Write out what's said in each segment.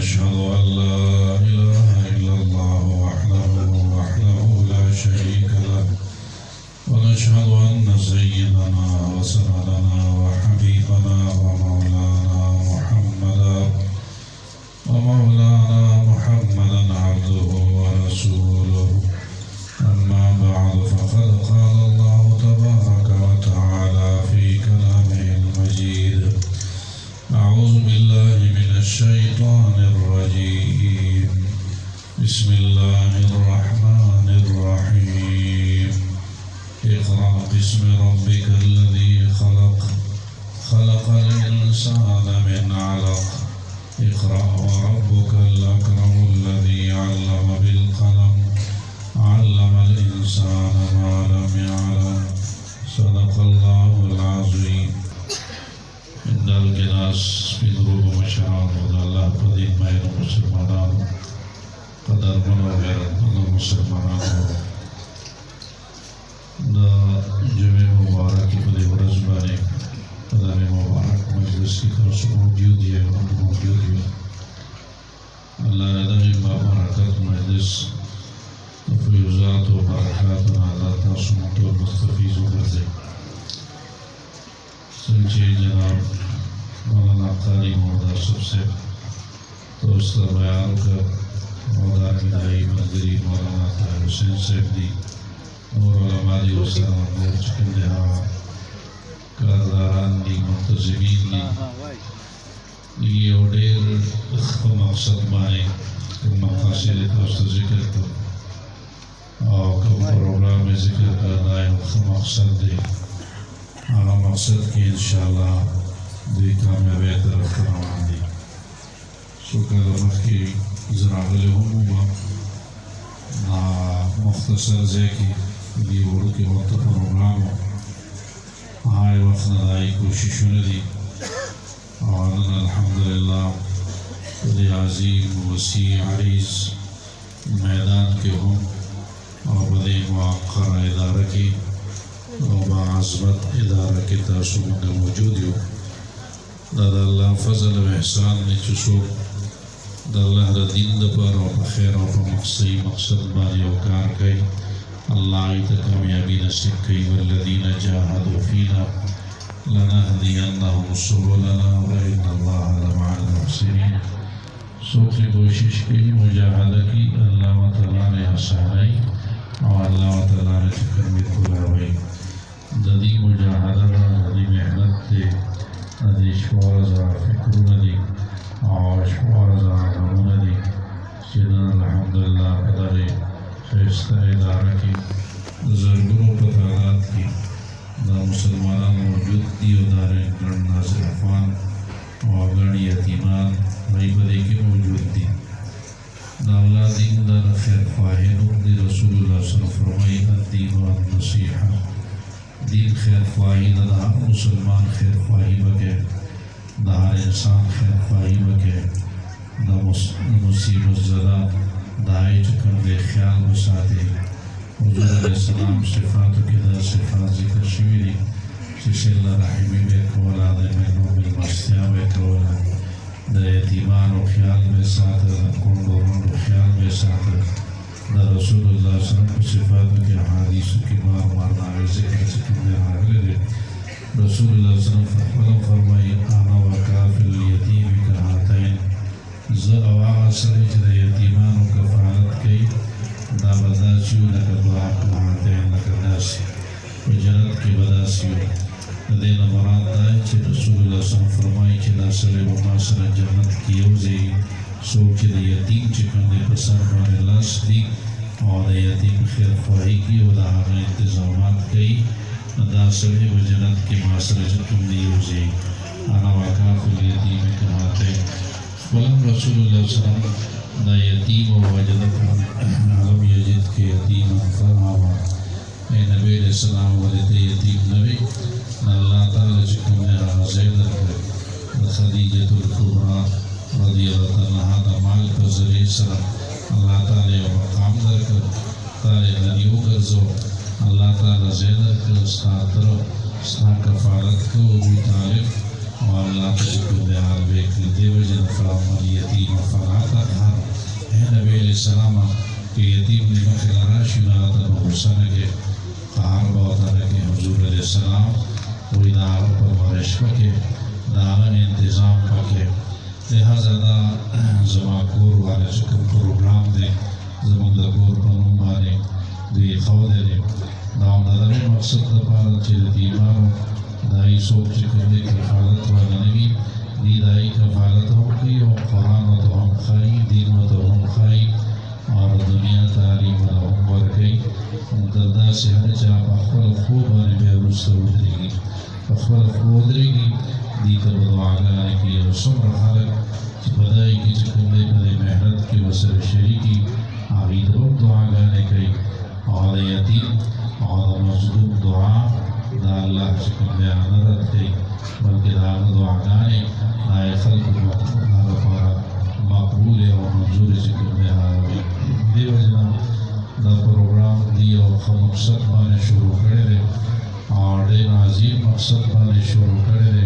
ونشهد أن لا إله إلا الله وحده لا شريك له ونشهد أن سيدنا وسندنا وحبيبنا ومولانا محمدا عبده ورسوله أما بعد فقد قال الله تبارك وتعالى في كلامه المجيد أعوذ بالله من الشيطان الرجيم بسم الله الرحمن الرحيم اقرأ باسم ربك الذي خلق الإنسان من علق اقرأ وربك الأكرم الذي علم بالقلم علم الإنسان ما لم يعلم صدق الله العظيم عند الجناس بدروب مشاعر الله قديم مين مسلمان قدر منوغير مسلمان دا جمع مبارک بده ورزبانی قدر مبارک مجلس کی طرف موجود ہے اللہ ندائی مبارکت مجلس فیوزات و برکات و عادات سمت و مستفیض و برزے سنچے جناب مولانا قاری مودا سب سے دوستر بیان کا مودا ندائی مدری مولانا طاہر حسین صاحب دی اور علماء دی وسلام دیر چکن دہا کارداران دی منتظمین دی یہ اوڈیر مقصد مانے کم مقاصد دوست ذکر کر اور کم پروگرام ذکر کر دائم مقصد دے آغا مقصد کی انشاءاللہ دی کامیابی طرف روان دی سوکر وقت کی زراغل عموما مختصر زیکی دی ورو کے وقت پروگرامو آئے وقت ندائی کوششوں دی اور الحمدللہ دی عظیم وسیع عریض میدان کے ہوں اور بدی موقر ادارہ کی اور باعظمت ادارہ کی تاثر میں موجود ہو دادا اللہ فضل و احسان نے چسو دا اللہ دا دین دا پر اور خیر اور مقصد بانی وکار کئی اللہ آئیتا کامیابی نصیب کئی والذین جاہدوا فینا لنہدینہم سبلنا وإن اللہ لمع المحسنین سوچی کوشش کی مجاہدہ کی اللہ تعالیٰ نے آسانائی اور اللہ تعالیٰ نے چکر میں کھلاوئی ددی مجاہدہ ددی محنت دے ددی شوارزہ فکرون دی اور شوارزہ غمون دی جنہاں الحمدللہ قدر خیستہ ادارہ کی زرگروں پتعداد کی دا مسلمانان موجود دی و دارے گرن ناظر افان اور گرن یتیمان غیبدے کی موجود دی دا اللہ دین دا خیر خواہنوں دی رسول اللہ صلی اللہ علیہ وسلم فرمائی الدین و النصیحہ دین خیر خواہی دا ہر مسلمان خیر خواہی بکے دا ہر انسان خیر خواہی بکے دا مصیبت زدہ دائی چکم دے خیال بساتے حضور علیہ السلام صفاتو کی دا صفات ذکر شویری چیسے اللہ رحمی بے کولا دا محنوم المستیاں بے کولا دا یتیمان و خیال بے ساتھ دا کندوران و خیال بے ساتھ دا رسول اللہ صلی اللہ علیہ وسلم صفاتو کی حادیثو کی بار مارناوی ذکر چکم دے آگلے دے رسول اللہ صلی اللہ علیہ وسلم فرمائی آنا وکافل الیتیم کہاتین زعواغ سرج دا یتیمان و کفالت کئی دا بداسیو لکا دعا کہاتین لکا داسی و جنت کی بداسیو دین مراد دائی چی رسول اللہ صلی اللہ علیہ وسلم فرمائی چی دا سلے و ماسر جنت کی یوزی سوک چی دا یتیم چکن دے پسر بان لاس دی اور دا یتیم خیر خواہی کی و دا آغا انتظامات کئی دا سلے و جنت کی ماسر جنتم دی یوزی آنا وکاف الیتیم کہاتین ولم رسول اللہ صلی اللہ علیہ وسلم دا یتیم و وجدت علم یجد کے یتیم فرماوا اے نبی علیہ السلام ولد یتیم نبی اللہ تعالی چکم نے زیدر کر خدیجت الکبرى رضی اللہ عنہ دا مال پر ذریع سر اللہ تعالی و مقام در کر تعالی غنیو کرزو اللہ تعالی زیدر کر استادر استا کفارت کو بھی تعریف اور اللہ تشکر دیار بیکلی देवजन फलामल यतीम फला तक़हर है नबी अलैहिस्सलाम के यतीम ने मखिलाराशी नाता बहुसन के क़हर बाता के हुजूर अलैहिस्सलाम वो इदारा पर मरशव के दागन इंतज़ाम पके लिहाजा दा ज़माकोर वाले शुक्र प्रोग्राम दे ज़माक दकोर पनुम वाले दे खौदे दे दाम दादरे मकसद दा पारा चिल दीवारों दाई सोच चिकने कफालत वाला नबी दी दाई कफालत हो की और कुरान तो हम खाई दीन तो हम खाई और दुनिया तालीम तो हम वर्कई दर्दा से हर चाप अखबल खूब आने बेरुस्त उधरेगी अखबल खूब उधरेगी दी का बदवागा की और सुम्र खालक बदाई की चिकने बदे मेहनत की वसर शरीकी आगी तो दुआ गाने कई और यतीम और मजलूम दुआ दा अल्लाह चिकने आनरत कई बल्कि दा दुआ गाने आए खल्क को मकबूल और मंजूर चिकने आवे देवजना दा प्रोग्राम दी और मकसद माने शुरू करे दे और दे नाज़ीम मकसद माने शुरू करे दे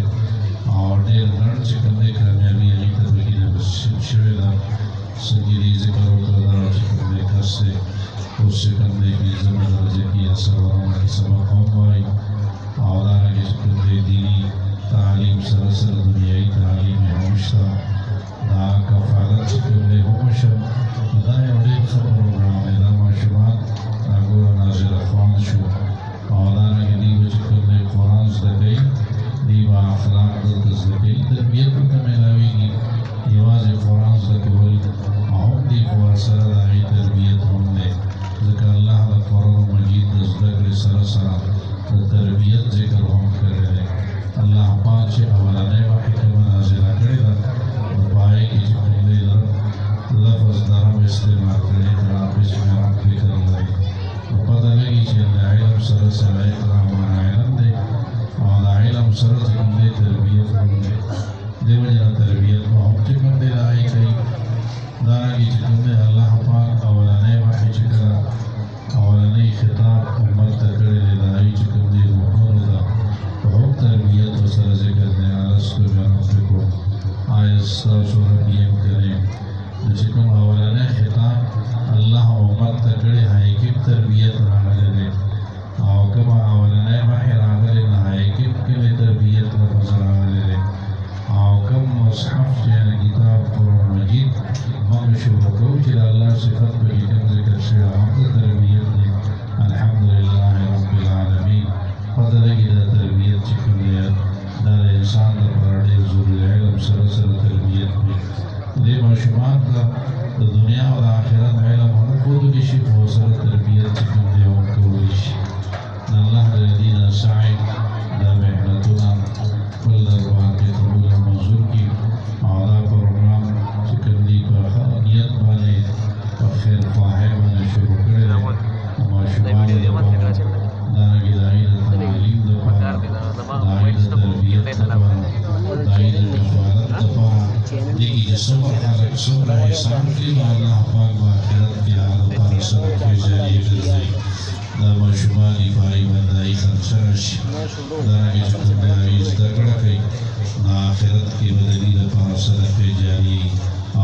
और दे लड़ चिकने कामयाबी अली तबकी ने बस शिवेदा संगीली ज़िक्र और चिकने करसे उससे करने की ज़मीन दर्जे की असवारों की सबक होंगे और आगे चिकने दीनी तालीम सरसर दुनियाई तालीम होशा दा कफालत चिकने होशा दाए उड़े खबर प्रोग्राम दा माशुमान नागोरा नाज़िर अफ़वान शु और आगे दी चिकने कुरान ज़दकई दीवा अखलाक दज़दकई तरबियत में लावेगी यवाज़ कुरान ज़दकवल हम दी कुरासर दाई तरबियत हमने ज़िक्र अल्लाह दा कुरान मजीद दज़दक सरसरा तरबियत ज़िक्र हम करे अल्लाह पाक से अवलाने वाहिद मनाज़िला करेगा और पाए कि चिकने लफ्ज़ दरम इस्तेमाल करे आप इसमें आप भी कर लाई और पता लगी कि इल्म सरसरा इकराम इल्म दे और इल्म सरस चिकने तरबियत हमने देवजना तरबियत को हम चिकने लाई कई दाना की चिकने अल्लाह पाक अवलाने वाहिद चिकरा अवलाने खिताब उम्मत तकड़े लाई चिकने मुहम्मद बहुत तरबियत और सरज़े करने आलस को जानते को आयस्ता सुरबियम करें जिसको अवलाने खिताब अल्लाह उम्मत तकड़े है कि तरबियत रागले दे और कमा अवलाने वाहिद रागले ना है कि तरबियत का फजल रागले दे और कम मुसहफ जैन किताब कुरान मजीद मशहूर को जिला अल्लाह सिफत को जिक्र ज़िक्र से हम तरबियत ने अल्हम्दुलिल्लाह रब्बिल आलमीन फजल की तरबियत चिकने दार इंसान दा पराडे ज़रूरी इल्म सरसर तरबियत में दे माशुमान का दुनिया और आखिरत में इल्म हम खुद की शिफ हो सर तरबियत चिकने हम को विश अल्लाह रज़ी दा साई दा मेहनतुना कुल दरबार के कबूल मंजूर की आला प्रोग्राम चिकने का नियत वाले और खैर ख्वाह वाले शुरू करे माशुमान दाना की दाई तालीम देखिए जैसे हर सूरा इंसान के अल्लाह पाक बाखिरत के हाल पर सब के जरिए करते दा मशुमानी भाई बंदाई खर्चश दाना के चुनावी ज़िक्र कई ना आखिरत की बदली दा पर सदक़े जारी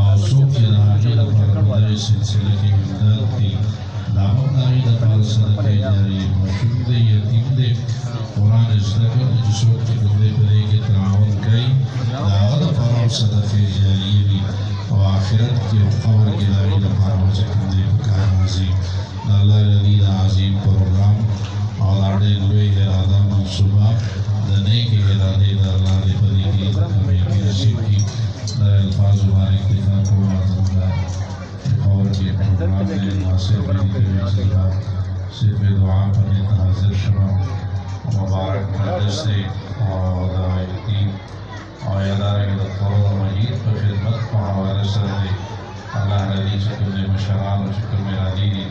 और सूख के राजी दा पर बंदाई सिलसिले के इमदाद की दामन दाई दा पर सदक़े जारी मशहूर दे यतीम दे कुरान ज़िक्र जिसको चिकने पले के ताउन कई दागद पर सदक़े जारी भी और आखिरत के क़ब्र के दाई दा पर चिकने का नाज़ी अल्लाह रज़ी आज़ीम प्रोग्राम और आड़े लोए इरादा मंसूबा दने के इरादे दा अल्लाह ने बदी की हमें की नसीब की अल्फाज वाले इत्तिफाक को आज़मदा और के प्रोग्राम में नासिर के वसीला सिर्फ दुआ करने हाजिर शमा मुबारक मदरसे और दायती और इदारे के दफ्तर मजीद पर खिदमत का हवाले से अल्लाह रज़ी शुक्र मशरान और शुक्र मेरा दीदी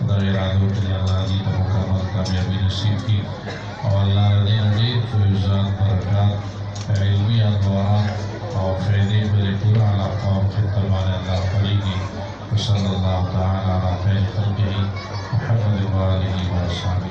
खुदा इरादों के अल्लाह जी का मुकम्मल कामयाबी नसीब की और अल्लाह रज़ी नज़ीर फैज़ात बरक़ात इल्मी अनवार और फ़ैदे बड़े पूरा अलाक़ा खिदमत वाले अल्लाह करेगी सल्लल्लाहु तआला अलैहि व सल्लम मुहम्मद व आलिहि व सल्लम।